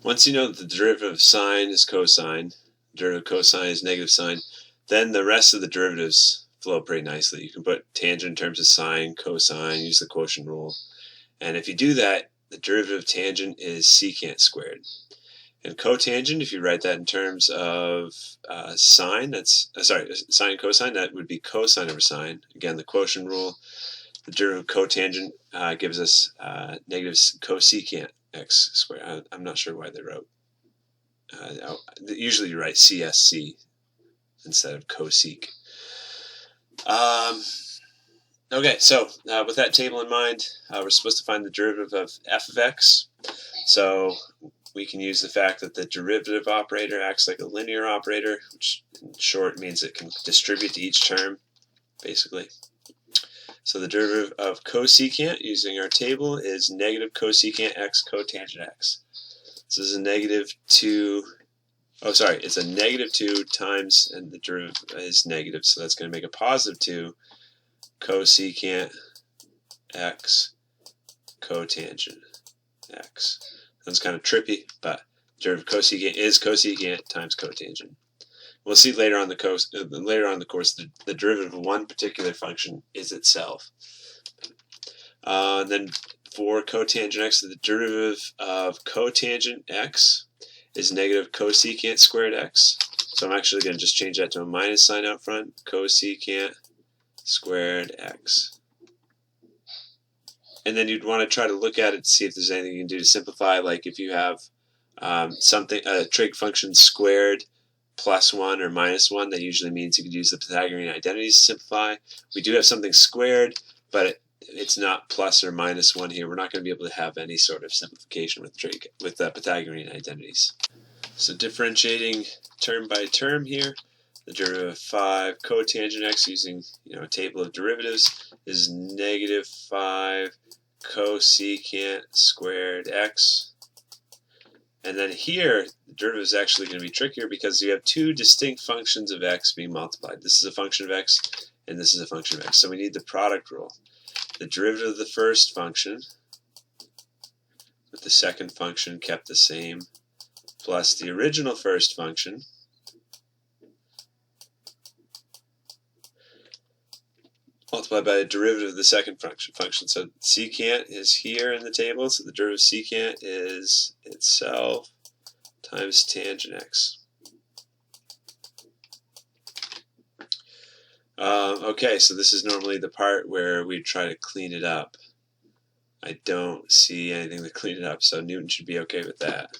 Once you know that the derivative of sine is cosine, derivative of cosine is negative sine, then the rest of the derivatives flow pretty nicely. You can put tangent in terms of sine, cosine, use the quotient rule. And if you do that, the derivative of tangent is secant squared. And cotangent, if you write that in terms of sine, sine and cosine, that would be cosine over sine. Again, the quotient rule. The derivative of cotangent gives us negative cosecant x squared. I'm not sure why they wrote. Usually you write CSC instead of cosec. Okay, so with that table in mind, we're supposed to find the derivative of f of x. So we can use the fact that the derivative operator acts like a linear operator, which in short means it can distribute to each term, basically. So the derivative of cosecant using our table is negative cosecant x cotangent x. This is a negative 2, it's a negative 2 times, and the derivative is negative, so that's going to make a positive 2 cosecant x cotangent x. Sounds kind of trippy, but derivative of cosecant is cosecant times cotangent. We'll see later on the course the derivative of one particular function is itself. Then for cotangent x, the derivative of cotangent x is negative cosecant squared x. So I'm actually going to just change that to a minus sign out front. Cosecant squared x. And then you'd want to try to look at it to see if there's anything you can do to simplify, like if you have a trig function squared plus 1 or minus 1, that usually means you could use the Pythagorean identities to simplify. We do have something squared, but it's not plus or minus 1 here. We're not going to be able to have any sort of simplification with Pythagorean identities. So differentiating term by term here, the derivative of 5 cotangent x using a table of derivatives is negative 5 cosecant squared x. And then here, the derivative is actually going to be trickier because you have two distinct functions of x being multiplied. This is a function of x, and this is a function of x. So we need the product rule. The derivative of the first function with the second function kept the same, plus the original first function multiplied by the derivative of the second function. So secant is here in the table, so the derivative of secant is itself times tangent x. Okay, so this is normally the part where we try to clean it up. I don't see anything to clean it up, so Newton should be okay with that.